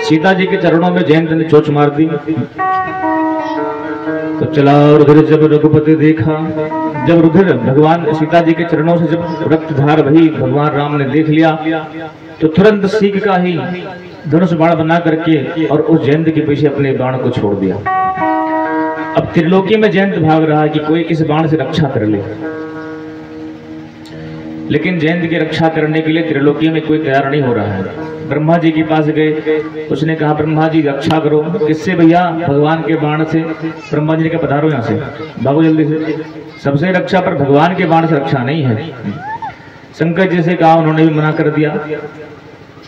सीता जी के चरणों में जयंत ने चोंच मार दी तो चला। रुधिर जब रघुपति देखा, जब रुधिर भगवान सीता जी के चरणों से जब रक्तधार वही भगवान राम ने देख लिया तो तुरंत सीख का ही धनुष बाण बना करके और उस जयंत के पीछे अपने बाण को छोड़ दिया। अब त्रिलोकी में जयंत भाग रहा है कि कोई इस बाण से रक्षा कर ले, लेकिन जयंत की रक्षा करने के लिए त्रिलोकी में कोई तैयार नहीं हो रहा है। ब्रह्मा जी के पास गए, उसने कहा ब्रह्मा जी रक्षा करो। किससे भैया? भगवान के बाण से। ब्रह्मा जी ने कहा पधारो यहाँ से, भागो जल्दी से। सबसे रक्षा पर भगवान के बाण से रक्षा नहीं है। शंकर जी से कहा, उन्होंने भी मना कर दिया।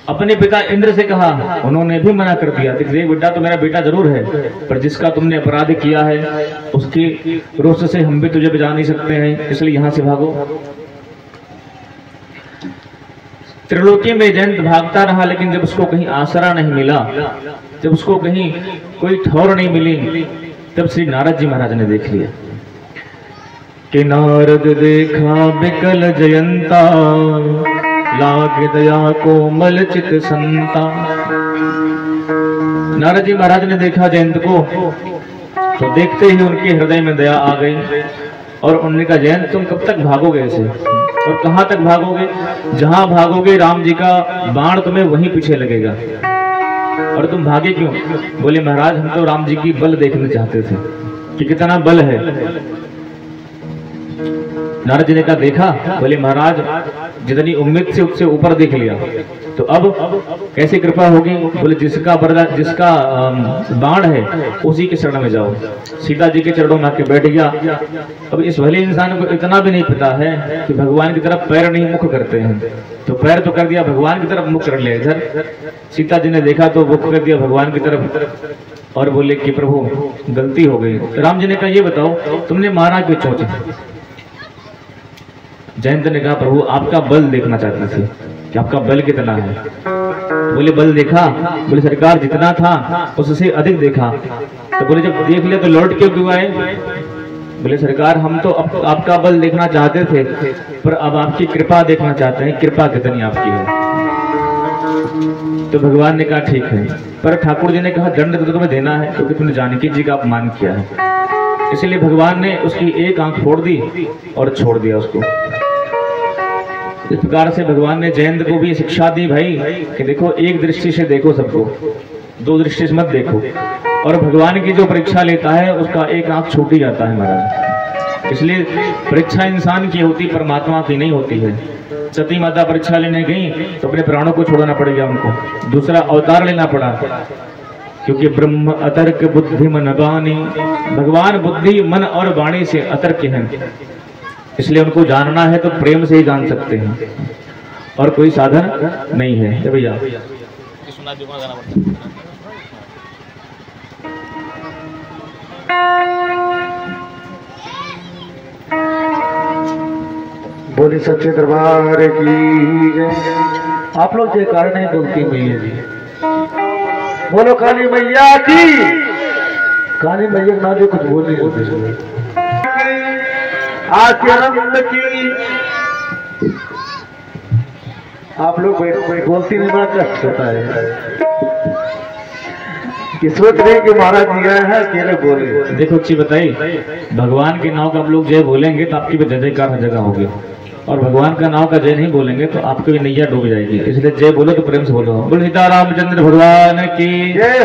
अपने पिता इंद्र से कहा, उन्होंने भी मना कर दिया। देख बेटा तो मेरा बेटा जरूर है, पर जिसका तुमने अपराध किया है उसके रोष से हम भी तुझे बचा नहीं सकते हैं, इसलिए यहाँ से भागो। त्रिलोकी में जयंत भागता रहा, लेकिन जब उसको कहीं आसरा नहीं मिला, जब उसको कहीं कोई ठौर नहीं मिली, तब श्री नारद जी महाराज ने देख लिया कि नारद देखा बिकल जयंता, लाग दया कोमल चित संता। नारद जी महाराज ने देखा जयंत को तो देखते ही उनके हृदय में दया आ गई और उन्होंने कहा, जयंत तुम कब तक भागोगे ऐसे, और कहां तक भागोगे? जहां भागोगे राम जी का बाण तुम्हें वहीं पीछे लगेगा। और तुम भागे क्यों? बोले महाराज हम तो राम जी की बल देखना चाहते थे कि कितना बल है। नारद जी ने कहा देखा? बोले महाराज जितनी उम्मीद से उससे ऊपर देख लिया, तो अब कैसी कृपा होगी? बोले जिसका बाण है उसी के शरण में जाओ। सीता जी के चरणों में आके बैठ गया। अब इस भले इंसान को इतना भी नहीं पता है कि भगवान की तरफ पैर नहीं मुख करते हैं, तो पैर तो कर दिया भगवान की तरफ, मुख कर लिया इधर। सीता जी ने देखा तो मुख कर दिया भगवान की तरफ और बोले कि प्रभु गलती हो गई। राम जी ने कहा ये बताओ तुमने मारा क्यों चोंच? जयंत ने कहा प्रभु आपका बल देखना चाहते थे कि आपका बल कितना है। बोले बल देखा? बोले सरकार जितना था उससे अधिक देखा। तो बोले जब देख लिया तो लौट क्यों आए? बोले सरकार हम तो आपका बल देखना चाहते थे, पर अब आपकी कृपा देखना चाहते हैं, कृपा कितनी आपकी है। तो भगवान ने कहा ठीक है, पर ठाकुर जी ने कहा दंड तो तुम्हें देना है क्योंकि तुमने जानकी जी का अपमान किया है। इसलिए भगवान ने उसकी एक आंख फोड़ दी और छोड़ दिया उसको। इस प्रकार से भगवान ने जयंत को भी शिक्षा दी भाई कि देखो एक दृष्टि से देखो सबको, दो दृष्टि से मत देखो। और भगवान की जो परीक्षा लेता है उसका एक आंख छूट ही जाता है महाराज। इसलिए परीक्षा इंसान की होती, परमात्मा की नहीं होती है। सती माता परीक्षा लेने गई तो अपने प्राणों को छोड़ना पड़ गया उनको, दूसरा अवतार लेना पड़ा, क्योंकि ब्रह्म अतर्क बुद्धि मन बानी। भगवान बुद्धि मन और वाणी से अतर्क हैं, इसलिए उनको जानना है तो प्रेम से ही जान सकते हैं और कोई साधन नहीं है। भैया बोले सच्चे दरबार की जय। आप लोग ये कारण नहीं बोलती मैया जी, बोलो काली मैया की। काली मैया ना जो कुछ बोल नहीं बोलते आनंद की। आप लोग बोलती नहीं, बड़ा कष्ट होता है। किस्मत नहीं कि महाराज जी गए हैं अकेले बोले। देखो अच्छी बताई, भगवान के नाम का आप लोग जय बोलेंगे तो आपकी भी जय जयकार हर जगह होगी, और भगवान का नाम का जय नहीं बोलेंगे तो आपकी भी नैया डूब जाएगी। इसलिए जय बोलो तो प्रेम से बोलो। बोलो सीता रामचंद्र भगवान की जय।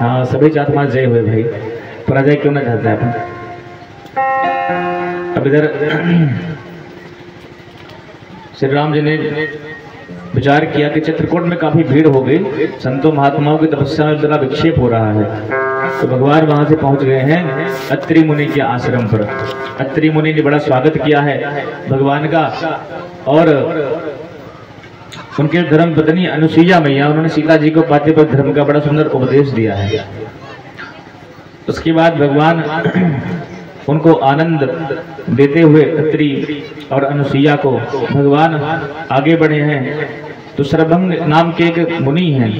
हाँ सभी चात्मा जय हुए भाई, पराजय क्यों ना चाहते हैं अपन। अब इधर श्री राम जी ने विचार किया कि चित्रकूट में काफी भीड़ हो गई, संतों महात्माओं की तपस्या में बड़ा विक्षेप हो रहा है, तो भगवान वहां से पहुंच गए हैं अत्रि मुनि के आश्रम पर। अत्रि मुनि ने बड़ा स्वागत किया है भगवान का, और उनके धर्म पत्नी अनुसुईया मैया, उन्होंने सीता जी को पातिव्रत धर्म का बड़ा सुंदर उपदेश दिया है। उसके बाद भगवान उनको आनंद देते हुए अत्रि और अनुसुईया को भगवान आगे बढ़े हैं। तो सरभंग नाम के एक मुनि हैं,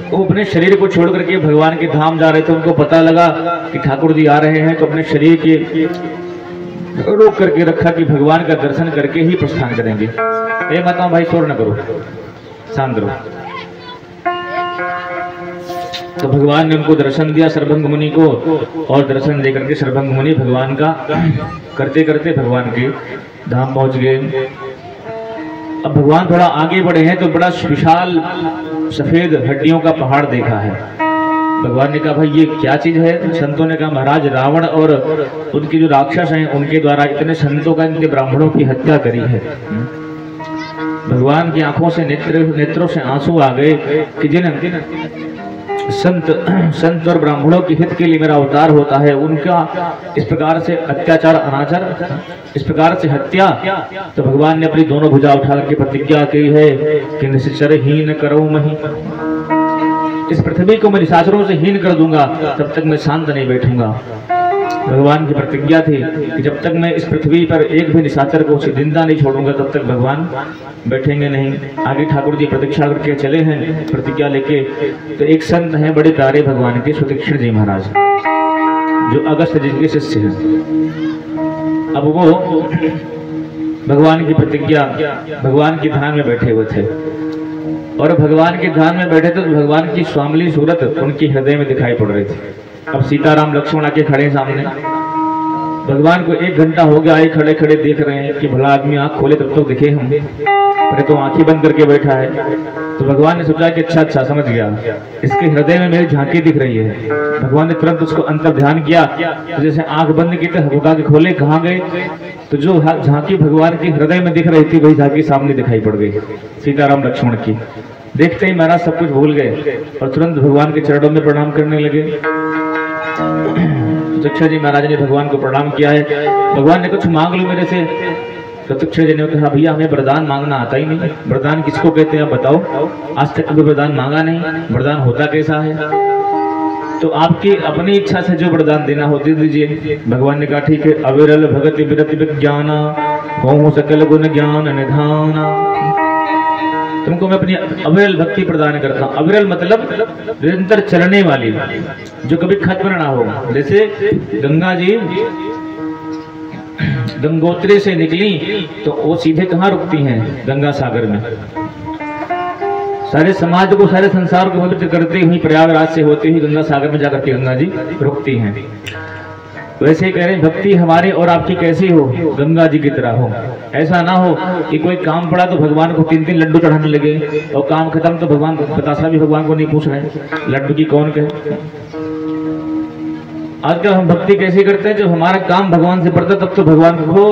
वो अपने शरीर को छोड़ करके भगवान के धाम जा रहे थे। उनको पता लगा कि ठाकुर जी आ रहे हैं, तो अपने शरीर के रोक करके रखा कि भगवान का दर्शन करके ही प्रस्थान करेंगे। ए माताओं भाई शोर न करो, शांत रहो। तो भगवान ने उनको दर्शन दिया सर्वभंग मुनि को, और दर्शन देकर के सर्वभंग मुनि भगवान का करते करते भगवान के धाम पहुंच गए। अब भगवान थोड़ा आगे बढ़े हैं तो बड़ा विशाल सफेद हड्डियों का पहाड़ देखा है। भगवान ने कहा भाई ये क्या चीज है? संतों ने कहा महाराज रावण और उनके जो राक्षस हैं उनके द्वारा इतने संतों का, इनके ब्राह्मणों की हत्या करी है। भगवान की आंखों से नेत्रों से आंसू आ गए कि जिन संत और ब्राह्मणों के हित के लिए मेरा अवतार होता है, उनका इस प्रकार से अत्याचार, अनाचार, इस प्रकार से हत्या। तो भगवान ने अपनी दोनों भुजा उठा करके प्रतिज्ञा की है कि निशाचर हीन करो मही, इस पृथ्वी को मैं निशाचरों से हीन कर दूंगा, तब तक मैं शांत नहीं बैठूंगा। भगवान की प्रतिज्ञा थी कि जब तक मैं इस पृथ्वी पर एक भी निशाचर को जिंदा नहीं छोड़ूंगा तब तक भगवान बैठेंगे नहीं। आगे ठाकुर जी प्रतीक्षा करके चले हैं प्रतिज्ञा लेके। तो एक संत हैं बड़े प्यारे भगवान के, सुतीक्षण जी महाराज, जो अगस्त जी के शिष्य हैं। अब वो भगवान की प्रतिज्ञा, भगवान के ध्यान में बैठे हुए थे, और भगवान के ध्यान में बैठे थे तो भगवान की स्वामली सूरत उनके हृदय में दिखाई पड़ रही थी। अब सीताराम लक्ष्मण आके खड़े सामने, भगवान को 1 घंटा हो गया, खड़े खड़े देख रहे हैं कि भला आदमी आंख खोले तब तक दिखे हम, अरे तो आंखें बंद करके बैठा है। तो भगवान ने सोचा कि अच्छा समझ गया, इसके हृदय में मेरी झांकी दिख रही है। भगवान ने तुरंत उसको अंतर ध्यान किया, तो जैसे आंख बंद की तो हल्का के खोले, कहाँ गए? तो जो झांकी भगवान के हृदय में दिख रही थी वही झांकी सामने दिखाई पड़ गई सीताराम लक्ष्मण की। देखते ही महाराज सब कुछ भूल गए और तुरंत भगवान के चरणों में प्रणाम करने लगे। सुतीक्षण जी महाराज ने भगवान को प्रणाम किया है। भगवान ने कुछ मांग लो मेरे से। सुतीक्षण जी ने कहा भैया हमें वरदान मांगना आता ही नहीं, वरदान किसको कहते हैं आप बताओ? आज तक कभी वरदान मांगा नहीं, वरदान होता कैसा है? तो आपकी अपनी इच्छा से जो वरदान देना हो दे दीजिए। भगवान ने कहा ठीक है, अविरल भगति विरति विज्ञान हो सकल गुण ज्ञान निधाना, तुमको मैं अपनी अविरल भक्ति प्रदान करता हूँ। अविरल मतलब निरंतर चलने वाली, जो कभी खत्म ना हो। जैसे गंगा जी गंगोत्री से निकली तो वो सीधे कहाँ रुकती हैं? गंगा सागर में। सारे समाज को, सारे संसार को पवित्र करते हुए प्रयागराज से होते हुए गंगा सागर में जाकर के गंगा जी रुकती हैं। वैसे ही कह रहे हैं भक्ति हमारी और आपकी कैसी हो? गंगा जी की तरह हो। ऐसा ना हो कि कोई काम पड़ा तो भगवान को 3-3 लड्डू चढ़ाने लगे, और काम खत्म तो भगवान को बतासा भी भगवान को नहीं पूछ रहे लड्डू की कौन कहे। आजकल हम भक्ति कैसे करते हैं? जब हमारा काम भगवान से पड़ता तब तो भगवान को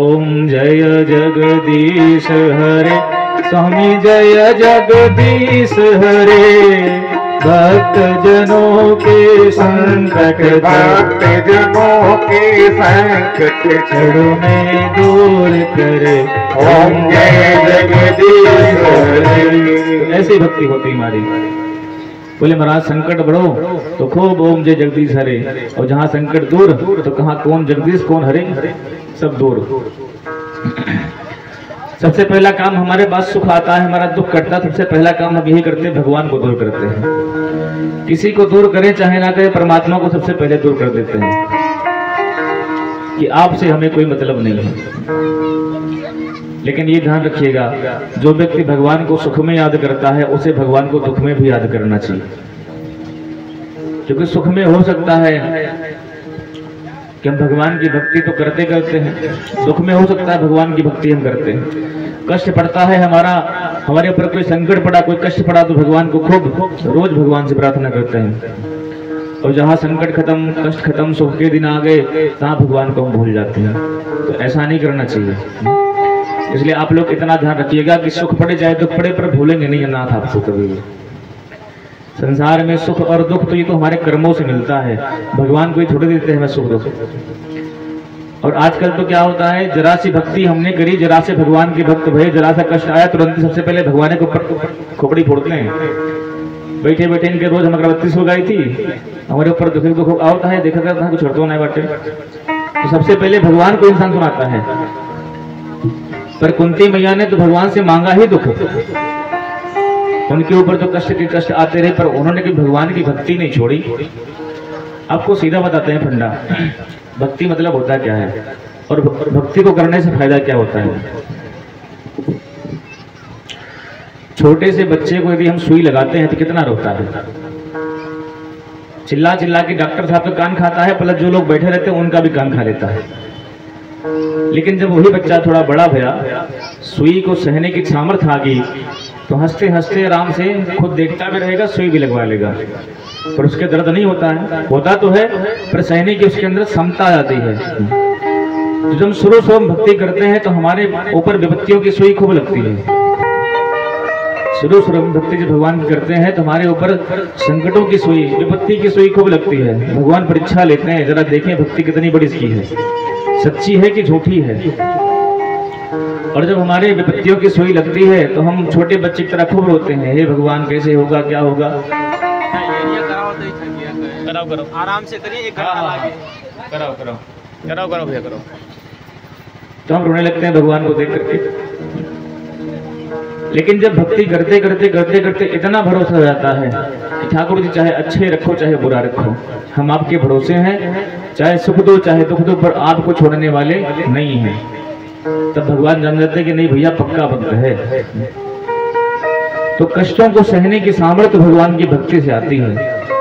ओम जय जगदीश हरे, स्वामी जय जगदीश हरे, भक्त जनों के संकट, भक्त जनों के संकट क्षणों में दूर करे, ओम जय जगदीश हरे। ऐसी भक्ति होती हमारी। बोले महाराज संकट बढ़ो तो खूब ओम जय जगदीश हरे, और जहाँ संकट दूर तो कहाँ कौन जगदीश कौन हरे, सब दूर। सबसे पहला काम हमारे पास सुख आता है, हमारा दुख कटता है, सबसे पहला काम हम यही करते हैं, भगवान को दूर करते हैं। किसी को दूर करें चाहे ना करें, परमात्मा को सबसे पहले दूर कर देते हैं कि आपसे हमें कोई मतलब नहीं है। लेकिन ये ध्यान रखिएगा, जो व्यक्ति भगवान को सुख में याद करता है उसे भगवान को दुख में भी याद करना चाहिए। क्योंकि सुख में हो सकता है कि हम भगवान की भक्ति तो करते करते हैं, दुख में हो सकता है भगवान की भक्ति हम करते हैं। कष्ट पड़ता है हमारे ऊपर कोई संकट पड़ा, कोई कष्ट पड़ा तो भगवान को खूब रोज भगवान से प्रार्थना करते हैं, और जहाँ संकट खत्म, कष्ट खत्म, सुख के दिन आ गए तहाँ भगवान को हम भूल जाते हैं। तो ऐसा नहीं करना चाहिए। इसलिए आप लोग इतना ध्यान रखिएगा कि सुख पड़े चाहे दुख पड़े, पर भूलेंगे नहीं अनाथ आपको कभी भी। संसार में सुख और दुख तो ये तो हमारे कर्मों से मिलता है, भगवान को ही थोड़े देते हैं हमें सुख दुख। और आजकल तो क्या होता है, जरा सी भक्ति हमने करी, जरा से भगवान के भक्त भय, जरा सा कष्ट आया तुरंत सबसे पहले भगवान के ऊपर खोपड़ी फोड़ते हैं। बैठे बैठे इनके रोज हम अगरबत्ती सो गई थी, हमारे ऊपर दुख आता है, देखा था कुछ छोड़ता नहीं बाटे, तो सबसे पहले भगवान को इंसान सुनाता है। पर कुंती मैया ने तो भगवान से मांगा ही दुख, उनके ऊपर तो कष्ट के कष्ट आते रहे, पर उन्होंने भी भगवान की भक्ति नहीं छोड़ी। आपको सीधा बताते हैं फंडा, भक्ति मतलब होता क्या है और भक्ति को करने से फायदा क्या होता है। छोटे से बच्चे को यदि हम सुई लगाते हैं तो कितना रोता है, चिल्ला चिल्ला के डॉक्टर साहब का कान खाता है, प्लस जो लोग बैठे रहते हैं उनका भी कान खा लेता है। लेकिन जब वही बच्चा थोड़ा बड़ा भया, सुई को सहने की सामर्थ्य आ गई, तो हंसते हंसते आराम से खुद देखता भी रहेगा, सुई भी लगवा लेगा, पर उसके दर्द नहीं होता है। होता तो है पर सहने की उसके अंदर क्षमता आ जाती है। तो जब शुरू से हम भक्ति करते हैं तो हमारे ऊपर विपत्तियों की सुई खूब लगती है। शुरू शुरू में भक्ति जब भगवान की करते हैं तो हमारे ऊपर संकटों की सुई, विपत्ति की सुई खूब लगती है। भगवान परीक्षा लेते हैं, जरा देखें भक्ति कितनी बड़ी इसकी है, सच्ची है कि झूठी है। और जब हमारे विपत्तियों की सुई लगती है तो हम छोटे बच्चे की तरह खूब रोते हैं, हे भगवान कैसे होगा, क्या होगा। कराओ कराओ आराम से करिए, एक कराओ कराओ कराओ कराओ भैया कराओ। तो हम रोने लगते हैं भगवान को देख करके। लेकिन जब भक्ति करते करते करते करते इतना भरोसा हो जाता है कि ठाकुर जी चाहे अच्छे रखो चाहे बुरा रखो, हम आपके भरोसे हैं, चाहे सुख दो चाहे दुख दो, पर आपको छोड़ने वाले नहीं हैं। तब भगवान जान जाते हैं कि नहीं भैया पक्का भक्त है। तो कष्टों को सहने की सामर्थ्य भगवान की भक्ति से आती है।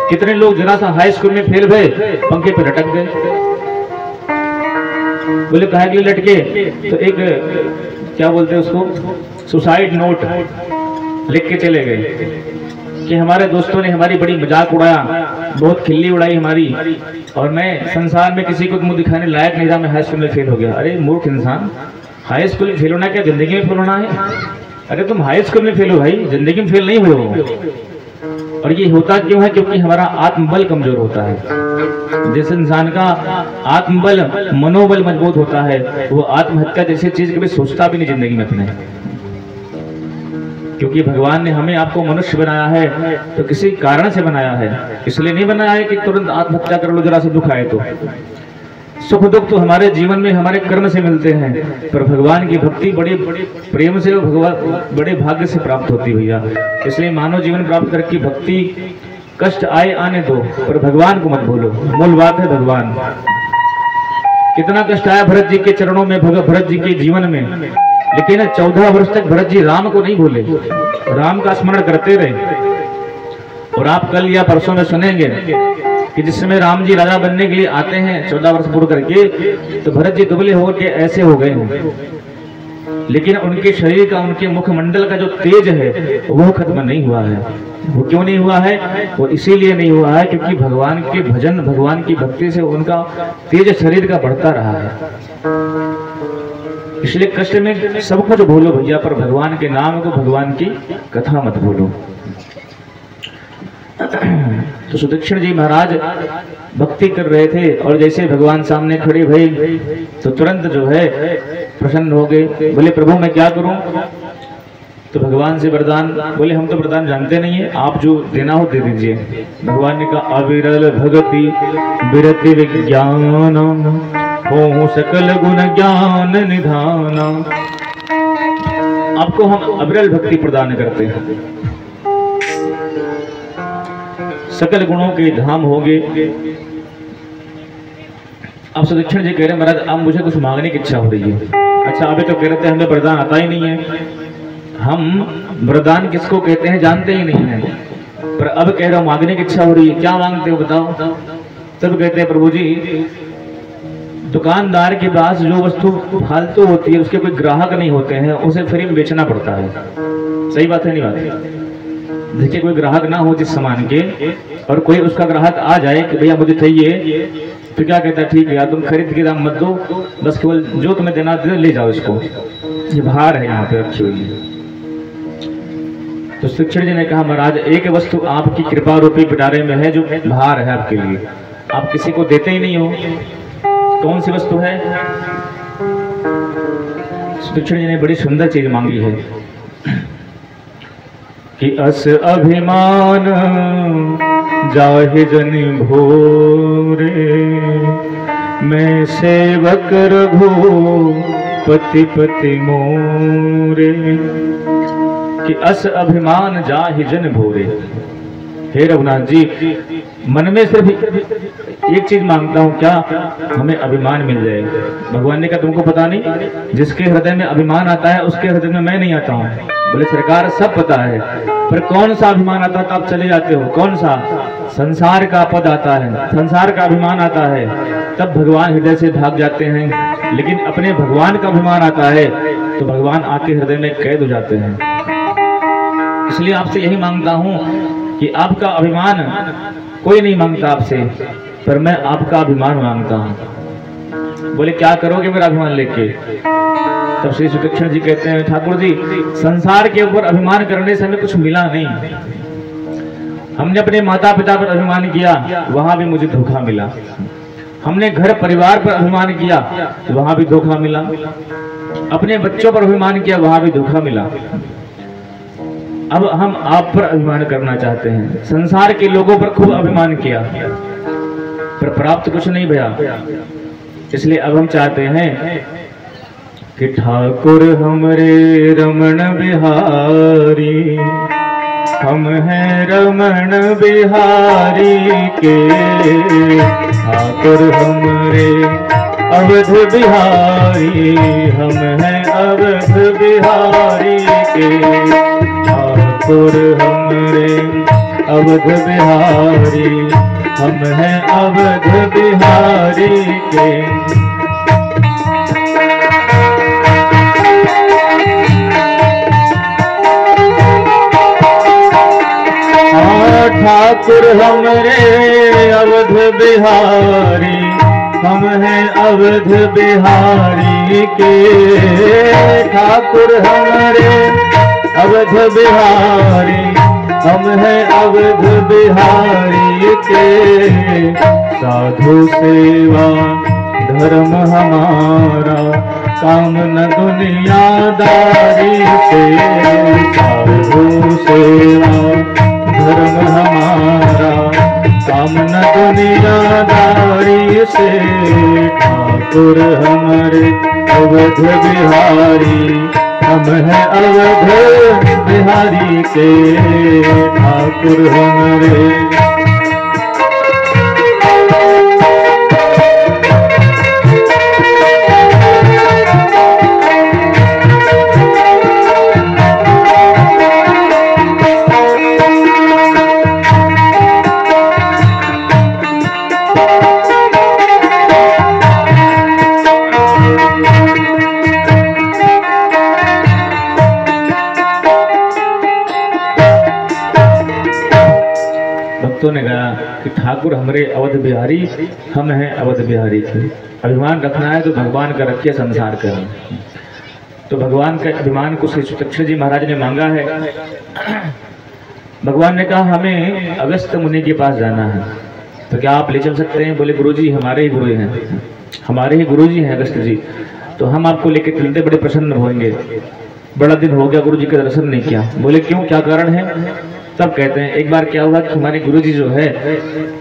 कितने लोग जरा सा हाई स्कूल में फेल भय, पंखे पे लटक गए, बोले काहे के लिए लटके, तो एक क्या बोलते हैं उसको, सुसाइड नोट लिख के चले गए कि हमारे दोस्तों ने हमारी बड़ी मजाक उड़ाया, बहुत खिल्ली उड़ाई हमारी, और मैं संसार में किसी को मुंह दिखाने लायक नहीं था, मैं हाई स्कूल में फेल हो गया। अरे मूर्ख इंसान, हाई स्कूल में फेल होना क्या जिंदगी में फेल होना है? अरे तुम हाई स्कूल में फेल हो भाई, जिंदगी में फेल नहीं हुए हो। और ये होता क्यों है? क्योंकि हमारा आत्मबल कमजोर होता है। जिस इंसान का आत्मबल मनोबल मजबूत होता है वो आत्महत्या जैसी चीज कभी सोचता भी नहीं जिंदगी में अपने। क्योंकि भगवान ने हमें आपको मनुष्य बनाया है तो किसी कारण से बनाया है, इसलिए नहीं बनाया है कि तुरंत आत्महत्या कर लो जरा से दुख आए तो। सुख दुख तो हमारे जीवन में हमारे कर्म से मिलते हैं, पर भगवान की भक्ति बड़े प्रेम से, भगवान बड़े भाग्य से प्राप्त होती भैया। इसलिए मानव जीवन प्राप्त करके भक्ति कष्ट आए आने दो, पर भगवान को मत भूलो। मूल बात है भगवान। कितना कष्ट आया भरत जी के चरणों में, भरत जी के जीवन में, लेकिन 14 वर्ष तक भरत जी राम को नहीं भूले, राम का स्मरण करते रहे। और आप कल या परसों में सुनेंगे कि जिस समय राम जी राजा बनने के लिए आते हैं 14 वर्ष पूर्ण करके, तो भरत जी दुबले होकर के ऐसे हो गए हैं, लेकिन उनके शरीर का, उनके मुखमंडल का जो तेज है वो खत्म नहीं हुआ है। वो क्यों नहीं हुआ है? वो इसीलिए नहीं हुआ है क्योंकि भगवान के भजन, भगवान की भक्ति से उनका तेज शरीर का बढ़ता रहा है। इसलिए कष्ट में सब कुछ भूलो भैया, पर भगवान के नाम को, भगवान की कथा मत भूलो। तो सुदक्षिण जी महाराज भक्ति कर रहे थे और जैसे भगवान सामने खड़े भई तो तुरंत जो है प्रसन्न हो गए। बोले प्रभु मैं क्या करूं? तो भगवान से वरदान, बोले हम तो वरदान जानते नहीं है, आप जो देना हो दे दीजिए। भगवान ने कहा अविरल भगति विरति विज्ञान हो सकल गुण ज्ञान निधान। आपको हम अविरल भक्ति प्रदान करते हैं, सकल गुणों के धाम होगे। अब सुदक्षिण जी कह रहे महाराज अब मुझे कुछ मांगने की इच्छा हो रही है। अच्छा अभी तो कह रहे थे हमें वरदान आता ही नहीं है, हम वरदान किसको कहते हैं जानते ही नहीं है, पर अब कह रहा हूं मांगने की इच्छा हो रही है, क्या मांगते हो बताओ? तब कहते हैं प्रभु जी दुकानदार के पास जो वस्तु फालतू होती है, उसके कोई ग्राहक नहीं होते हैं, उसे फ्री में बेचना पड़ता है। सही बात है नहीं बात? देखिए कोई ग्राहक ना हो जिस सामान के, और कोई उसका ग्राहक आ जाए कि भैया मुझे चाहिए, तो क्या कहता है ठीक है यार तुम खरीद के दाम मत दो, बस केवल जो तुम्हें देना ले जाओ इसको, ये भार है यहाँ पे रखी हुई है। तो शिक्षण जी ने कहा महाराज एक वस्तु आपकी कृपा रूपी पिटारे में है जो भार है आपके लिए, आप किसी को देते ही नहीं हो। कौन सी वस्तु है? शिक्षण जी ने बड़ी सुंदर चीज मांगी है कि अस अभिमान जाहि जन भोरे, मैं सेवक रघु पति पति मोरे। कि अस अभिमान जाहि जन भोरे। हे रघुनाथ जी मन में सिर्फ एक चीज मांगता हूँ, क्या हमें अभिमान मिल जाए। भगवान ने कहा तुमको पता नहीं, जिसके हृदय में अभिमान आता है उसके हृदय में मैं नहीं आता हूँ। बोले सरकार सब पता है, पर कौन सा अभिमान आता है तो आप चले जाते हो, कौन सा? संसार का पद आता है, संसार का अभिमान आता है, तब भगवान हृदय से भाग जाते हैं। लेकिन अपने भगवान का अभिमान आता है तो भगवान आपके हृदय में कैद हो जाते हैं। इसलिए आपसे यही मांगता हूँ कि आपका अभिमान कोई नहीं मांगता आपसे, पर मैं आपका अभिमान मांगता हूँ। बोले क्या करोगे मेरा अभिमान लेके? तब श्री सुदक्षिण जी कहते हैं ठाकुर जी, संसार के ऊपर अभिमान करने से हमें कुछ मिला नहीं। हमने अपने माता पिता पर अभिमान किया, वहां भी मुझे धोखा मिला। हमने घर परिवार पर अभिमान किया, वहां भी धोखा मिला। अपने बच्चों पर अभिमान किया, वहां भी धोखा मिला। अब हम आप पर अभिमान करना चाहते हैं। संसार के लोगों पर खूब अभिमान किया, पर प्राप्त कुछ नहीं भया। इसलिए अब हम चाहते हैं कि ठाकुर हमरे रमण बिहारी, हम हैं रमण बिहारी के। ठाकुर हमरे अवध बिहारी, हम हैं अवध बिहारी के। ठाकुर हमरे अवध बिहारी, हम हैं अवध बिहारी के। ठाकुर हमरे अवध बिहारी, हम हैं अवध बिहारी के। ठाकुर हमरे अवध बिहारी, हम हैं अवध बिहारी के। साधु सेवा धर्म हमारा, काम न दुनियादारी से। साधु सेवा धर्म हमारा, काम न दुनियादारी से। ठाकुर हमारे अवध बिहारी, हम हैं अवध बिहारी के। ठाकुर हमारे ने कहा कि ठाकुर हमरे अवध बिहारी, हम हैं अवध बिहारी के। अभिमान रखना है तो भगवान का रखिए, संसार का। तो भगवान के अभिमान को श्री सुदक्षिण जी महाराज ने मांगा है। भगवान ने कहा हमें अगस्त मुनि के पास जाना है, तो क्या आप ले चल सकते हैं? बोले गुरुजी हमारे ही गुरु हैं, हमारे ही गुरुजी हैं अगस्त जी, तो हम आपको लेके चलते बड़े प्रसन्न होंगे। बड़ा दिन हो गया गुरु जी का दर्शन नहीं किया। बोले क्यों, क्या कारण है? तब कहते हैं एक बार क्या हुआ कि हमारे गुरुजी जो है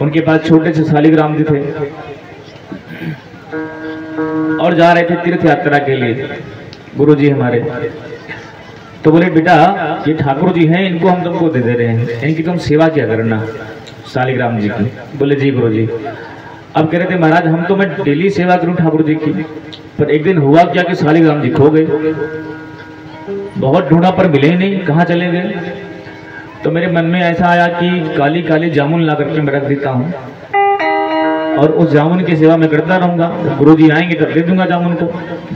उनके पास छोटे से शालिग्राम जी थे और जा रहे थे तीर्थ यात्रा के लिए गुरुजी हमारे। तो बोले बेटा ये ठाकुर जी हैं, इनको हम तुमको दे दे रहे हैं, इनकी तुम सेवा क्या करना शालिग्राम जी की। बोले जी गुरुजी। अब कह रहे थे महाराज हम तो मैं डेली सेवा करूं ठाकुर जी की, पर एक दिन हुआ क्या कि शालिग्राम जी खो गए। बहुत ढूंढा पर मिले ही नहीं, कहाँ चले गए। तो मेरे मन में ऐसा आया कि काली काली जामुन ला करके मैं रख देता हूँ और उस जामुन की सेवा मैं करता रहूंगा। गुरु जी आएंगे तब दे दूंगा जामुन को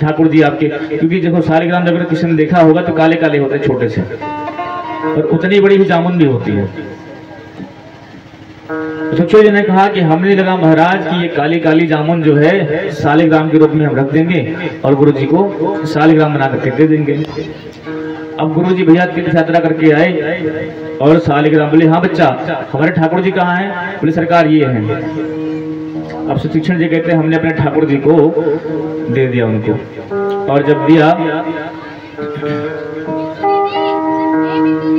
ठाकुर जी आपके, क्योंकि देखो शालिग्राम अगर किसी ने देखा होगा तो काले काले होते हैं छोटे से, और उतनी बड़ी ही जामुन भी होती है। सुदक्षिण जी ने कहा कि हमने लगा महाराज कि ये काली काली जामुन जो है शालिग्राम के रूप में हम रख देंगे और गुरु जी को शालिग्राम बना करके दे देंगे। अब गुरु जी भैया तीर्थ यात्रा करके आए और शालिग्राम। बोले हाँ बच्चा हमारे ठाकुर जी कहाँ हैं? बोले सरकार ये हैं। अब सुदक्षिण जी कहते हैं हमने अपने ठाकुर जी को दे दिया उनको, और जब दिया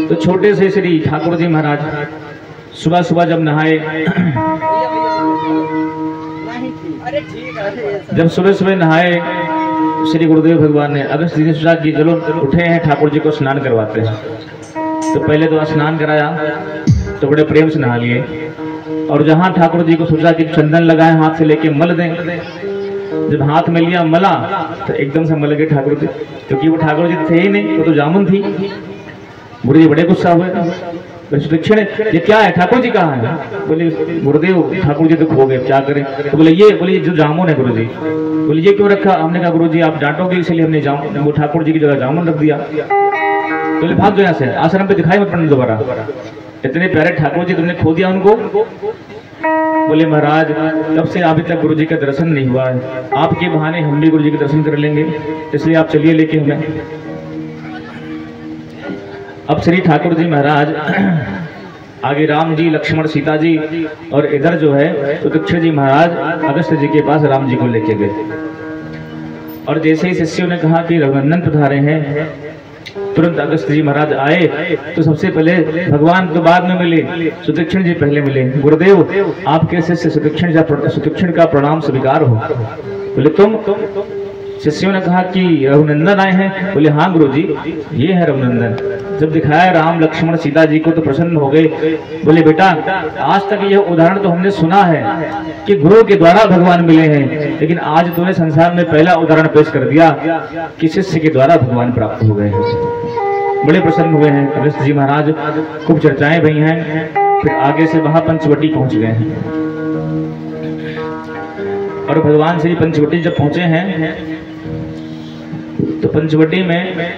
तो छोटे से श्री ठाकुर जी महाराज सुबह सुबह जब नहाए, जब सुबह सुबह नहाए श्री गुरुदेव भगवान ने अगस्त जी ने सोचा कि चलो उठे हैं ठाकुर जी को स्नान करवाते हैं। तो पहले तो स्नान कराया तो बड़े प्रेम से नहा लिए, और जहां ठाकुर जी को सोचा कि चंदन लगाए हाथ से लेके मल दें, जब हाथ में लिया मला तो एकदम से मल गए ठाकुर जी, क्योंकि वो ठाकुर जी थे ही नहीं, वो तो जामुन थी। गुरु जी बड़े गुस्सा हुए, सुदीक्षण ये क्या है, ठाकुर जी कहाँ है? बोले गुरुदेव ठाकुर जी तो खो गए, क्या करें? तो बोले ये जो जामुन है गुरु जी। बोले ये क्यों रखा? हमने कहा गुरु जी आप डांटोगे इसलिए हमने जामुन, वो ठाकुर जी की जगह जामुन रख दिया। बोले भाग दो यहाँ से, आश्रम पे दिखाई मत पड़ने दोबारा, इतने प्यारे ठाकुर जी तुमने खो दिया उनको। बोले महाराज तब से अभी तक गुरु जी का दर्शन नहीं हुआ है, आपके बहाने हम भी गुरु जी के दर्शन कर लेंगे, इसलिए आप चलिए लेके हमें। अब श्री ठाकुर जी महाराज आगे राम जी, लक्ष्मण, सीता जी और इधर जो है सुदीक्षण जी महाराज अगस्त्य जी के पास राम जी को लेके गए। और जैसे ही शिष्यों ने कहा कि रघुनंदन पधारे हैं, तुरंत अगस्त्य जी महाराज आए तो सबसे पहले भगवान तो बाद में मिले, सुदीक्षण जी पहले मिले। गुरुदेव आपके शिष्य सुदीक्षण का प्रणाम स्वीकार हो। बोले तुम? शिष्यों ने कहा कि रघुनंदन आए हैं। बोले हाँ गुरुजी ये है रघुनंदन। जब दिखाया राम, लक्ष्मण, सीता जी को तो प्रसन्न हो गए। बोले बेटा आज तक यह उदाहरण तो हमने सुना है कि गुरु के द्वारा भगवान मिले हैं, लेकिन आज तूने संसार में पहला उदाहरण पेश कर दिया कि शिष्य के द्वारा भगवान प्राप्त हो गए हैं। बड़े प्रसन्न हुए हैं अगस्त्य जी महाराज, खूब चर्चाएं भई हैं। फिर आगे से वहां पंचवटी पहुंच गए हैं और भगवान श्री पंचवटी जब पहुंचे हैं तो पंचवटी में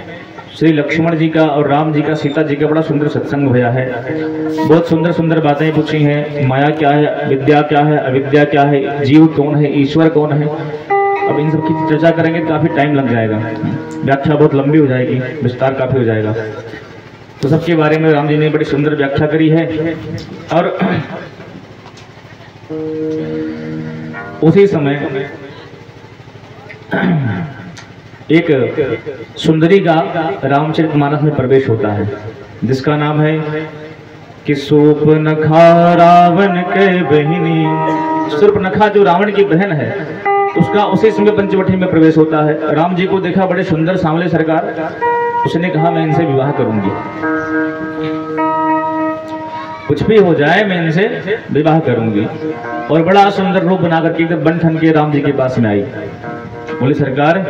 श्री लक्ष्मण जी का और राम जी का, सीता जी का बड़ा सुंदर सत्संग हुआ है। बहुत सुंदर सुंदर बातें पूछी हैं, माया क्या है, विद्या क्या है, अविद्या क्या है, जीव कौन है, ईश्वर कौन है। अब इन सब की चर्चा करेंगे तो काफी टाइम लग जाएगा, व्याख्या बहुत लंबी हो जाएगी, विस्तार काफी हो जाएगा। तो सबके बारे में राम जी ने बड़ी सुंदर व्याख्या करी है। और उसी समय एक सुंदरी का रामचरितमानस में प्रवेश होता है, जिसका नाम है कि सूर्पनखा रावण के बहिनी। सूर्पनखा जो रावण की बहन है, उसका उसी समय पंचवटी में प्रवेश होता है। राम जी को देखा बड़े सुंदर सांवले सरकार, उसने कहा मैं इनसे विवाह करूंगी, कुछ भी हो जाए मैं इनसे विवाह करूंगी। और बड़ा सुंदर रूप बना करके एकदम बन ठन के राम जी के पास में आई। बोले सरकार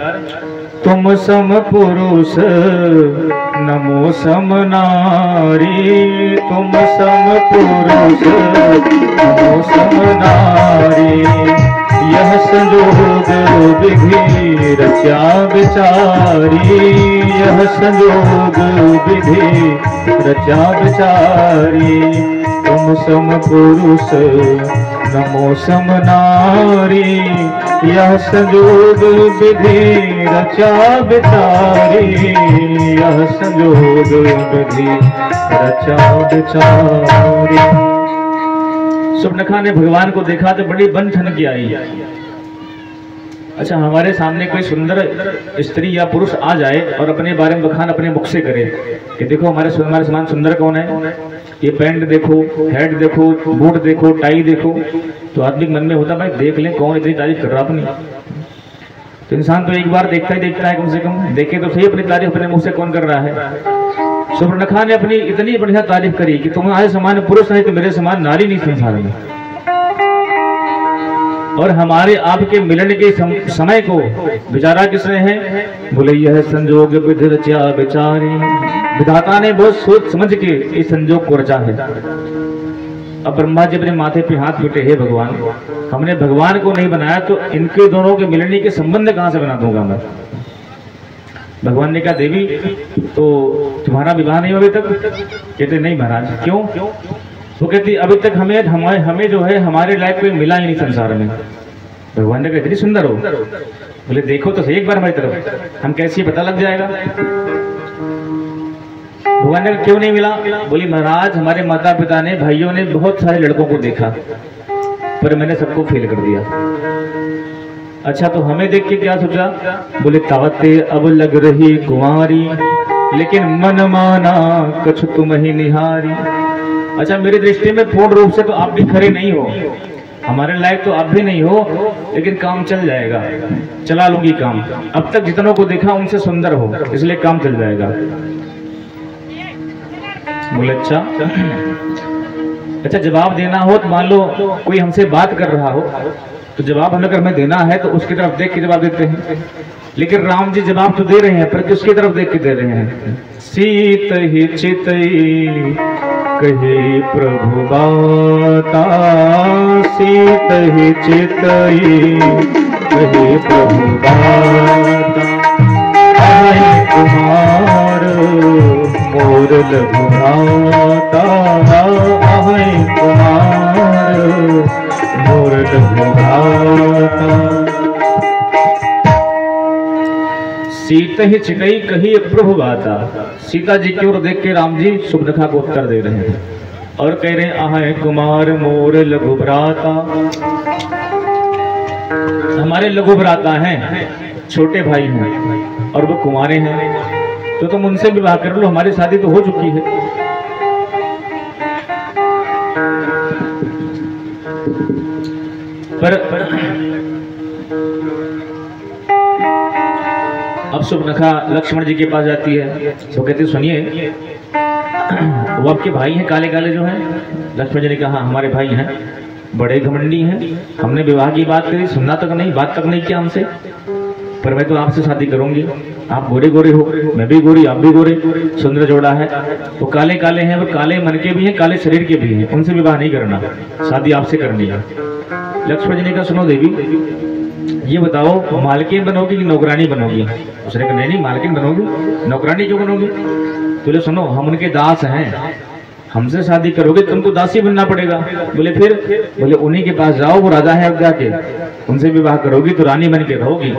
तुम सम पुरुष नमो सम नारी, तुम सम पुरुष नमो सम नारी, यह संजोग विधि रचा विचारी, यह संजोग विधि रचा विचारी, तुम सम पुरुष नमो सम नारी, यह संजोग विधि रचा विचारी, यह संजोग विधि रचा विचारी। सूर्पनखा ने भगवान को देखा तो बड़ी बन ठन की आई। अच्छा हमारे सामने कोई सुंदर स्त्री या पुरुष आ जाए और अपने बारे में बखान अपने मुख से करे कि देखो हमारे समान सुंदर कौन है, ये पैंट देखो, हेड देखो, बूट देखो, टाई देखो, तो आदमी के मन में होता भाई देख लें कौन इतनी तारीफ कर रहा अपनी। तो इंसान तो एक बार देखता ही देखता है, कम से कम देखे तो सही अपनी तारीफ अपने मुंह से कौन कर रहा है। सूर्पनखा ने अपनी इतनी बढ़िया तारीफ करी कि तुम्हारे समान पुरुष नहीं तो मेरे समान नारी नहीं संसार में। और हमारे आपके मिलन के समय को विचारा किसने है? बोले यह संजोग विधि रचा विचारी, विधाता ने बहुत सोच समझ के इस संजोग को रचा है। अब ब्रह्मा जी अपने माथे पे हाथ पीटे, हे भगवान हमने भगवान को नहीं बनाया तो इनके दोनों के मिलने के संबंध कहां से बना दूंगा मैं। भगवान ने कहा देवी तो तुम्हारा विवाह नहीं हुआ अभी तक? कहते नहीं महाराज। क्यों? वो कहती अभी तक हमें जो है हमारे लायक कोई मिला ही नहीं संसार में। भगवान ने कहा इतनी सुंदर हो? बोले देखो तो सही एक बार हमारी तरफ, हम कैसे पता लग जाएगा। भगवान ने क्यों नहीं मिला? बोली महाराज हमारे माता पिता ने, भाइयों ने बहुत सारे लड़कों को देखा पर मैंने सबको फेल कर दिया। अच्छा तो हमें देख के क्या सोचा? बोले तावते अब लग रही कुंवारी, लेकिन मन माना कछु तुम ही निहारी। अच्छा मेरी दृष्टि में पूर्ण रूप से तो आप भी खरे नहीं हो, हमारे लायक तो आप भी नहीं हो, लेकिन काम चल जाएगा, चला लूंगी काम। अब तक जितनों को देखा उनसे सुंदर हो, इसलिए काम चल जाएगा। बोले अच्छा अच्छा, जवाब देना हो तो मान लो कोई हमसे बात कर रहा हो तो जवाब हमें अगर हमें देना है तो उसकी तरफ देख के जवाब देते हैं, लेकिन राम जी जवाब तो दे रहे हैं पर किसकी तरफ देख के दे रहे हैं? सीत ही चितई कहे प्रभु बाता, सीत ही चितई कहे प्रभु बाता, आए कुमार मोर लघुराता, आए कुमार मोर लघुराता। सीता ही चितई कही प्रभु बाता। सीता जी की ओर देख के राम जी सुबनखा को उत्तर दे रहे हैं और कह रहे हैं आहे कुमार मोर लघु भ्राता। हमारे लघु भ्राता हैं, छोटे भाई हैं और वो कुमारे हैं, तो तुम उनसे विवाह कर लो, हमारी शादी तो हो चुकी है। पर अब सुबनखा लक्ष्मण जी के पास जाती है तो कहती सुनिए, वो आपके भाई हैं काले काले जो हैं? लक्ष्मण जी ने कहा हमारे भाई हैं, बड़े घमंडी हैं, हमने विवाह की बात करी, सुनना तक नहीं, बात तक नहीं किया हमसे, पर मैं तो आपसे शादी करूंगी। आप गोरे गोरे हो, मैं भी गोरी, आप भी गोरे, सुंदर जोड़ा है, तो काले काले हैं, वो काले मन के भी हैं, काले शरीर के भी हैं, उनसे विवाह नहीं करना, शादी आपसे करनी है। लक्ष्मण जी ने कहा सुनो देवी, ये बताओ मालकिन बनोगी कि नौकरानी बनोगी? उसने कहा नहीं मालकिन बनोगी, नौकरानी क्यों बनोगी? बोले सुनो हम उनके दास हैं, हमसे शादी करोगे तुमको दासी बनना पड़ेगा। बोले फिर? बोले उन्हीं के पास जाओ, वो राजा है अयोध्या के, उनसे विवाह करोगी तो रानी बन के रहोगी।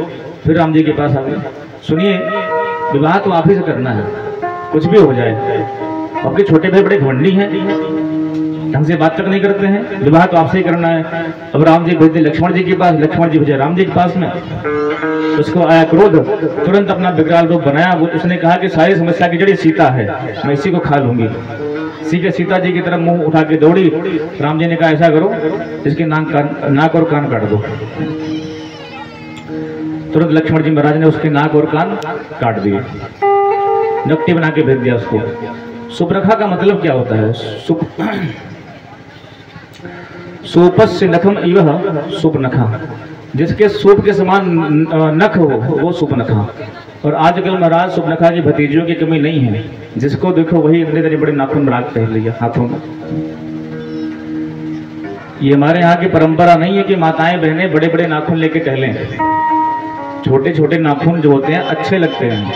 फिर राम जी के पास आ गए, सुनिए विवाह तो आप ही से करना है, कुछ भी हो जाए। आपके छोटे भाई बड़े घमंडी हैं, ढंग से बात तक नहीं करते हैं, विवाह तो आपसे ही करना है। अब राम जी भेजते लक्ष्मण जी के पास, लक्ष्मण जी भेजे राम जी के पास में, उसको आया क्रोध, तुरंत अपना विकराल रूप बनाया। उसने कहा कि सारी समस्या की जड़ी सीता है, मैं इसी को खा लूंगी। सीता जी की तरफ मुंह उठा के दौड़ी। राम जी ने कहा ऐसा करो, इसके नाक और कान काट दो। तुरंत लक्ष्मण जी महाराज ने उसके नाक और कान काट दिए, नकटी बना के भेज दिया उसको। सुपनखा का मतलब क्या होता है? सूपस्य नखम इव सुपनखा, जिसके सूप के समान नख हो वो सुपनखा। और आजकल महाराज सुपनखा की भतीजियों की कमी नहीं है, जिसको देखो वही इतने बड़े नाखून बना के पहन लिया हाथों में। ये हमारे यहाँ की परंपरा नहीं है कि माताएं बहनें बड़े बड़े नाखून लेके टहलें। छोटे छोटे नाखून जो होते हैं अच्छे लगते हैं,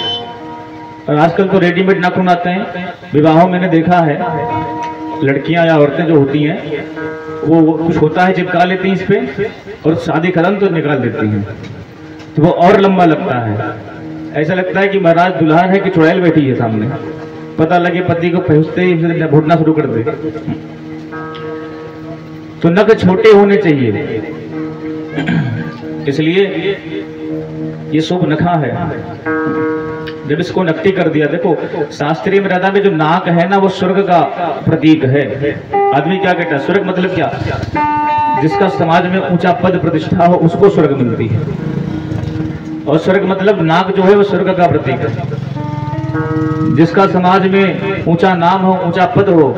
और आजकल तो रेडीमेड नाखून आते हैं। विवाहों में मैंने देखा है लड़कियां या औरतें जो होती हैं वो कुछ होता है चिपका लेती हैं इस पे, और शादी खत्म तो निकाल देती हैं, तो वो और लंबा लगता है। ऐसा लगता है कि महाराज दुल्हन है कि चुड़ैल बैठी है सामने, पता लगे पति को पहुंचते ही घुटना शुरू कर दे। तो नख छोटे होने चाहिए, इसलिए ये शुभ नखा है। जब इसको नकटी कर दिया, देखो शास्त्रीय मर्यादा में जो नाक है ना वो स्वर्ग का प्रतीक है। आदमी क्या कहता है स्वर्ग मतलब क्या? जिसका समाज में ऊंचा पद प्रतिष्ठा हो उसको स्वर्ग मिलती है, और स्वर्ग मतलब नाक जो है वो स्वर्ग का प्रतीक है। जिसका समाज में ऊंचा नाम हो, ऊंचा पद हो,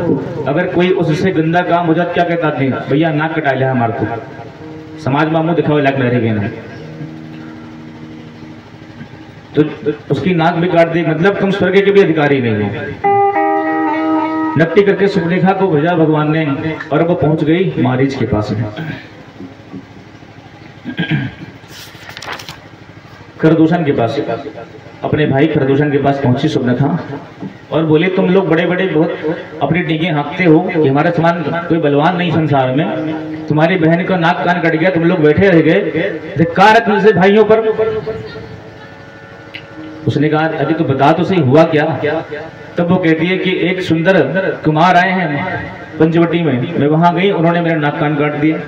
अगर कोई उससे गंदा काम हो जाए क्या कहता थे? भैया नाक कटा लिया हमारे को, समाज में मुंह दिखावे लायक नहीं रहेगा ना, तो उसकी नाक भी काट दी, मतलब तुम स्वर्ग के भी अधिकारी नहीं हो। नकटी करके सुपनखा को भेजा भगवान ने, और वो पहुंच गई मारीच के पास में। खरदूषण के पास, अपने भाई खरदूषण के पास पहुंची सुपनखा और बोले तुम लोग बड़े बड़े बहुत अपनी डींगे हाँकते हो कि हमारे समान कोई बलवान नहीं संसार में, तुम्हारी बहन का नाक कान कट गया, तुम लोग बैठे रह गए, धिक्कार है तुमसे भाइयों पर। उसने कहा अभी तो बता तो सही हुआ क्या? तब वो कहती है कि एक सुंदर कुमार आए हैं पंचवटी में, मैं वहां गई, उन्होंने मेरा नाक कान काट दिया।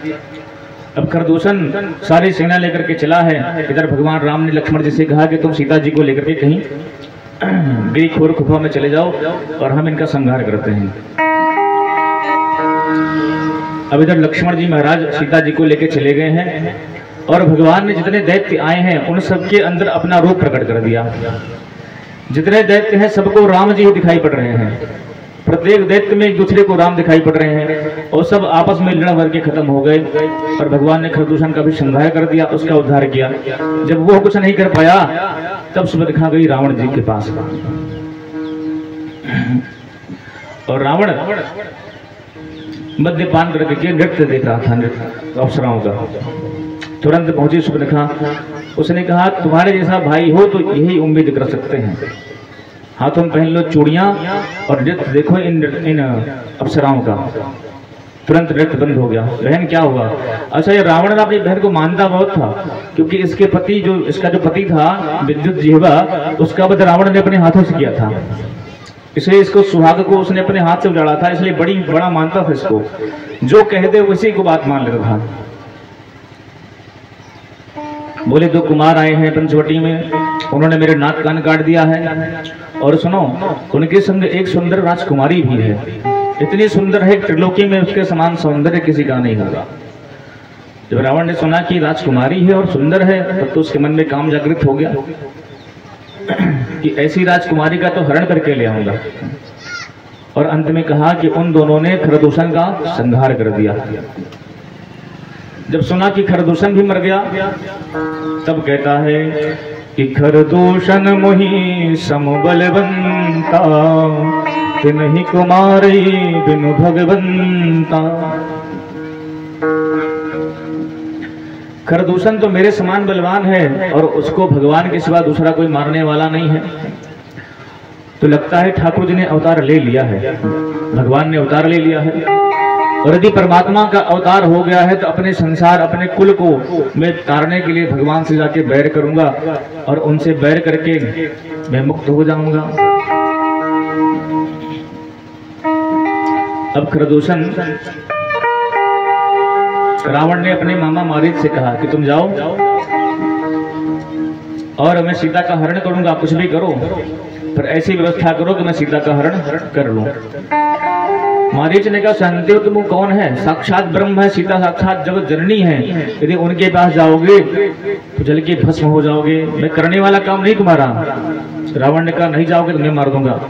अब खरदूषण सारी सेना लेकर के चला है। इधर भगवान राम ने लक्ष्मण जी से कहा कि तुम सीता जी को लेकर के कहीं गिरिखोर गुफा में चले जाओ और हम इनका संहार करते हैं। अब इधर लक्ष्मण जी महाराज सीता जी को लेकर चले गए हैं, और भगवान ने जितने दैत्य आए हैं उन सबके अंदर अपना रूप प्रकट कर दिया। जितने दैत्य हैं सबको राम जी ही दिखाई पड़ रहे हैं। प्रत्येक दैत्य में एक दूसरे को राम दिखाई पड़ रहे हैं और सब आपस में लड़ भर के खत्म हो गए। और भगवान ने खरदूषण का भी संहार कर दिया, उसका उद्धार किया। जब वो कुछ नहीं कर पाया तब सुबह गई रावण जी के पास। और रावण मद्यपान करके नृत्य देख रहा था, अप्सराओं का। तुरंत पहुंची सुबह, उसने कहा तुम्हारे जैसा भाई हो तो यही उम्मीद कर सकते हैं, हाथों में पहन लो चूड़ियां और नृत्य देखो इन अप्सराओं का। तुरंत नृत्य बंद हो गया। बहन क्या हुआ? अच्छा, ये रावण अपनी बहन को मानता बहुत था, क्योंकि इसका जो पति था विद्युत जिह्वा, उसका वध रावण ने अपने हाथों से किया था। इसलिए इसको सुहाग को उसने अपने हाथ से उजाड़ा था, इसलिए बड़ा मानता था इसको। जो कह दे उसी को बात मान लेता था। बोले 2 कुमार आए हैं पंचवटी में, उन्होंने मेरे नाक कान काट दिया है। और सुनो, उनके संग एक सुंदर राजकुमारी भी है, इतनी सुंदर है त्रिलोकी में उसके समान सौंदर्य किसी का नहीं होगा। जब रावण ने सुना कि राजकुमारी है और सुंदर है, तब तो उसके मन में काम जागृत हो गया कि ऐसी राजकुमारी का तो हरण करके ले आऊंगा। और अंत में कहा कि उन दोनों ने खरदूषण का संहार कर दिया। जब सुना कि खरदूषण भी मर गया, तब कहता है कि खरदूषण मोहि समबलवंता, तिनहि कुमारी बिनु भगवंता। खरदूषण तो मेरे समान बलवान है और उसको भगवान के सिवा दूसरा कोई मारने वाला नहीं है। तो लगता है ठाकुर जी ने अवतार ले लिया है, भगवान ने अवतार ले लिया है। और यदि परमात्मा का अवतार हो गया है तो अपने संसार, अपने कुल को मैं तारने के लिए भगवान से जाके बैर करूंगा और उनसे बैर करके मैं मुक्त हो जाऊंगा। अब खरदूषण, रावण ने अपने मामा मारीच से कहा कि तुम जाओ और मैं सीता का हरण करूंगा, कुछ भी करो पर ऐसी व्यवस्था करो कि मैं सीता का हरण कर लूं। मारीच ने कहा जानते हो तुम कौन है? साक्षात ब्रह्म है, सीता साक्षात जगत जननी है। यदि उनके पास जाओगे तो जल के भस्म हो जाओगे, मैं करने वाला काम नहीं तुम्हारा। रावण ने कहा नहीं जाओगे तो मैं मार दूंगा।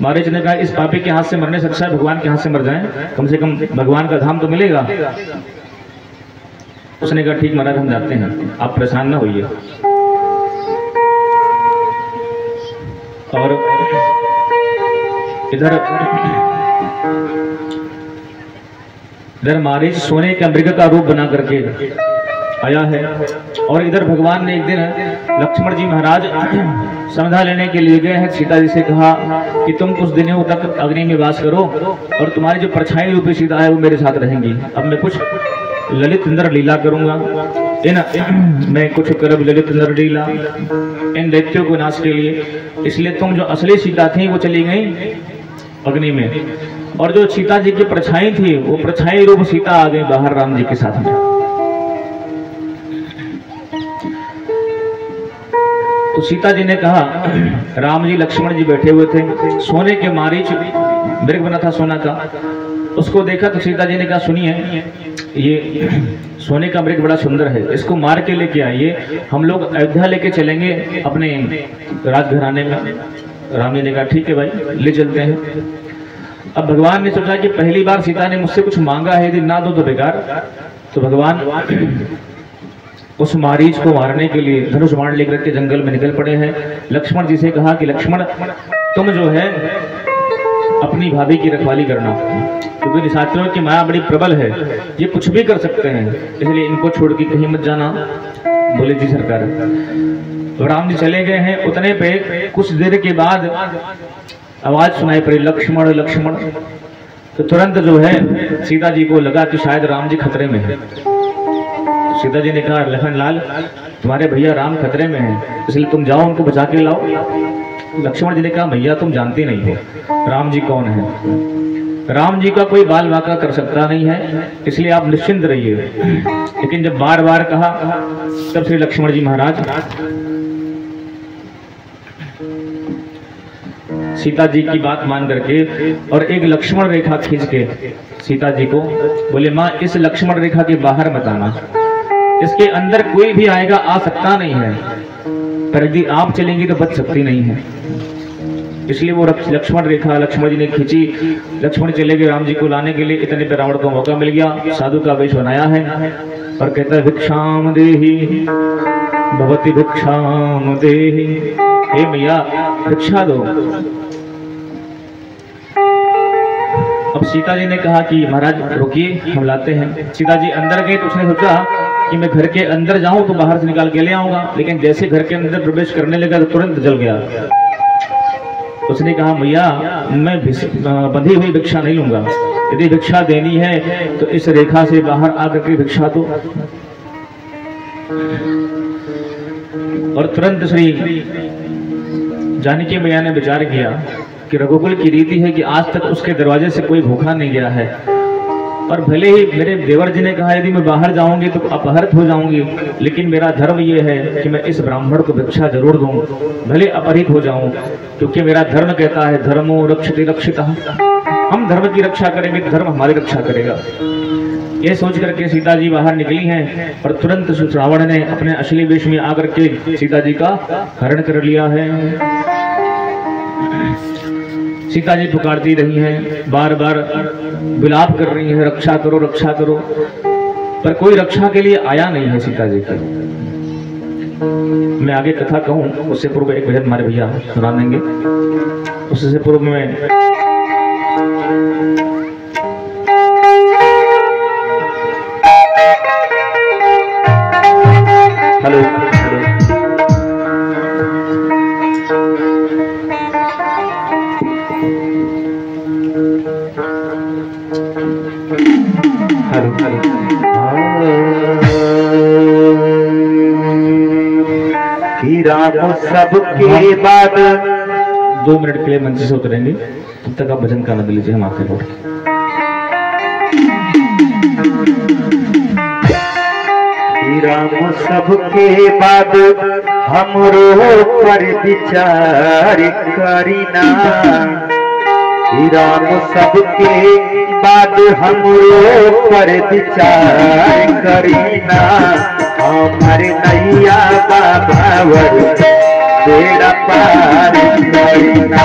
मारीच ने कहा इस पापी के हाथ से मरने से अच्छा है भगवान के हाथ से मर जाएं, कम से कम भगवान का धाम तो मिलेगा। उसने कहा ठीक महाराज हम जाते हैं, आप परेशान ना होइए। और इधर मारीच सोने का मृग का रूप बना करके आया है। और इधर भगवान ने एक दिन लक्ष्मण जी महाराज समझा लेने के लिए गए हैं। सीता जी से कहा कि तुम कुछ दिनों तक अग्नि में वास करो और तुम्हारी जो परछाई रूपी सीता है वो मेरे साथ रहेंगी। अब मैं कुछ ललित इंद्र लीला करूंगा, मैं कुछ करब ललित इंद्र लीला इन दैत्यों को नाश के लिए। इसलिए तुम जो असली सीता थी वो चली गई अग्नि में, और जो सीता जी की परछाई थी वो परछाई रूप सीता आ गई बाहर राम जी के साथ में। तो सीता जी ने कहा, राम जी लक्ष्मण जी बैठे हुए थे, सोने के मारीच मृग बना था सोना का, उसको देखा तो सीता जी ने कहा सुनिए ये सोने का मृग बड़ा सुंदर है, इसको मार के लेके आइए, हम लोग अयोध्या लेके चलेंगे अपने राजघराने में। राम जी ने कहा ठीक है भाई ले चलते हैं। अब भगवान ने सोचा कि पहली बार सीता ने मुझसे कुछ मांगा है, यदि ना दो तो बेकार। तो भगवान उस मारीच को मारने के लिए धनुष बाण लेकर के जंगल में निकल पड़े हैं। लक्ष्मण जी से कहा कि लक्ष्मण तुम जो है अपनी भाभी की रखवाली करना, क्योंकि निशाचरों की माया बड़ी प्रबल है, ये कुछ भी कर सकते हैं, इसलिए इनको छोड़ के कहीं मत जाना। बोले जी सरकार। तो राम जी चले गए हैं। उतने पे कुछ देर के बाद आवाज सुनाई पड़ी लक्ष्मण लक्ष्मण। तो तुरंत जो है सीता जी को लगा कि शायद राम जी खतरे में है। सीता जी ने कहा लखन लाल तुम्हारे भैया राम खतरे में हैं, इसलिए तुम जाओ उनको बचा के लाओ। लक्ष्मण जी ने कहा भैया तुम जानती नहीं हो राम जी कौन है, राम जी का कोई बाल वाका कर सकता नहीं है, इसलिए आप निश्चिंत रहिए। लेकिन जब बार बार कहा तब श्री लक्ष्मण जी महाराज सीता जी की बात मान करके और एक लक्ष्मण रेखा खींच के सीता जी को बोले माँ इस लक्ष्मण रेखा के बाहर मत आना, इसके अंदर कोई भी आएगा आ सकता नहीं है, पर यदि आप चलेंगी तो बच सकती नहीं है, इसलिए वो लक्ष्मण रेखा लक्ष्मण जी ने खींची। लक्ष्मण चले गए राम जी को लाने के लिए। इतने पे रावण को मौका मिल गया, साधु का वेश बनाया है और कहता है भिक्षाम देहि भवती भिक्षाम देहि, हे मैया भिक्षा दो। अब सीता जी ने कहा कि महाराज रुकिए हम लाते हैं। सीता जी अंदर गए तो उसने सोचा कि मैं घर के अंदर जाऊं तो बाहर से निकाल के ले आऊंगा, लेकिन जैसे घर के अंदर प्रवेश करने लगा तो तुरंत जल गया। उसने कहा मैया मैं बंधी हुई भिक्षा नहीं लूंगा, यदि भिक्षा देनी है तो इस रेखा से बाहर आकर के भिक्षा दो। और तुरंत श्री जानकी मैया ने विचार किया कि रघुकुल की रीति है कि आज तक उसके दरवाजे से कोई भूखा नहीं गया है, और भले ही मेरे देवर जी ने कहा यदि मैं बाहर जाऊंगी तो अपहृत हो जाऊंगी, लेकिन मेरा धर्म ये है कि मैं इस ब्राह्मण को भिक्षा जरूर दूं, भले अपहृत हो जाऊं, क्योंकि मेरा धर्म कहता है धर्मो रक्षति रक्षितः, हम धर्म की रक्षा करेंगे, धर्म हमारी रक्षा करेगा। ये सोच करके सीता जी बाहर निकली हैं और तुरंत रावण ने अपने असली वेश में आकर के सीता जी का हरण कर लिया है। सीता जी पुकारती रही हैं, बार बार विलाप कर रही है रक्षा करो रक्षा करो, पर कोई रक्षा के लिए आया नहीं है सीता जी का। मैं आगे कथा कहूं उससे पूर्व एक भजन हमारे भैया सुना देंगे। उससे पूर्व में हेलो राम सबके बाद 2 मिनट के लिए मंच से उतरेंगे, तब तक आप भजन का आनंद लीजिए। हम आते हैं राम सबके बाद हमरो पर विचार करीना, राम सबके बाद हमरो पर विचार करीना, हमारे नैया बाबावर बेड़ा पार करीना,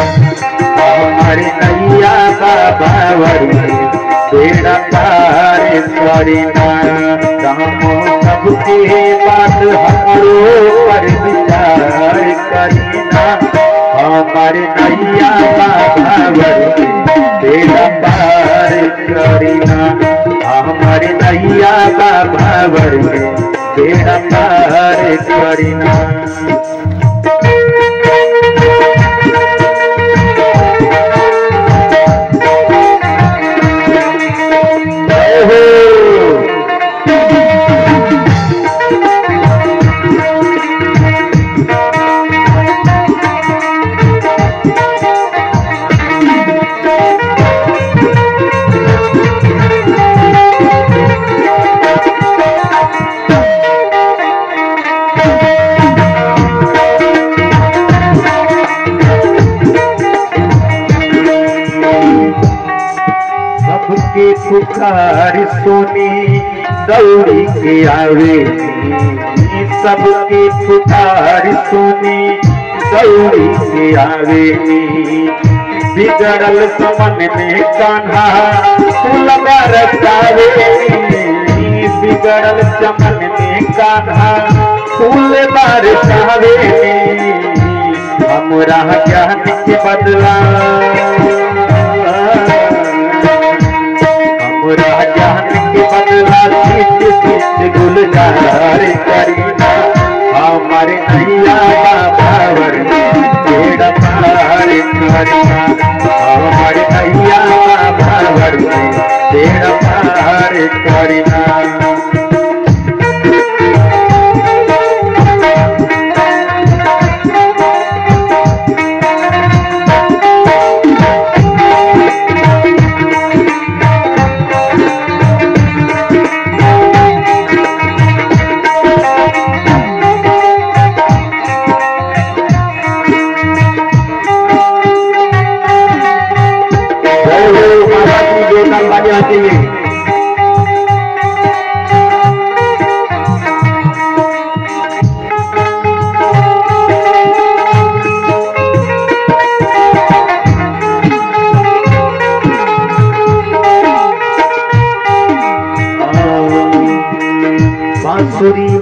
हमारे नैया बाबावर बेड़ा पार करीना, राम सबके बाद हमरो पर विचार करीना, हमारे नैया बाबावर बेड़ा पार करीना, हमारे नैया बाबावर बेड़ा पार करीना। पुकार सुनी दौड़ी के आवे, सबके पुकार सुनी दौड़ी के आवे, बिगड़ल समन में कान्हा फूल बरसावे, बिगड़ल चमन में कान्हा फूल बरसावे, हमरा ज्ञान के बदला ज्ञान के बदला गुलजार करीना, हमारे नैया बाबावर बेड़ा पार करीना, हमारे नैया बाबावर बेड़ा पार करीना।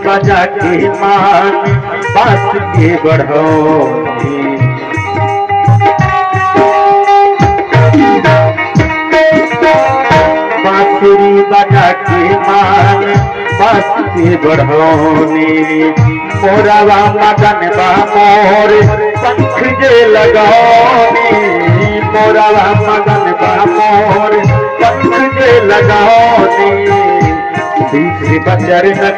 बजा के मान बास के बढ़ौनी। बांसुरी बजा के मान बास के बढ़ौनी। मोरवा मगन बा मोर पंख जे लगौनी। मोरवा मगन बा मोर पंख जे लगौनी। तीसरे बचर में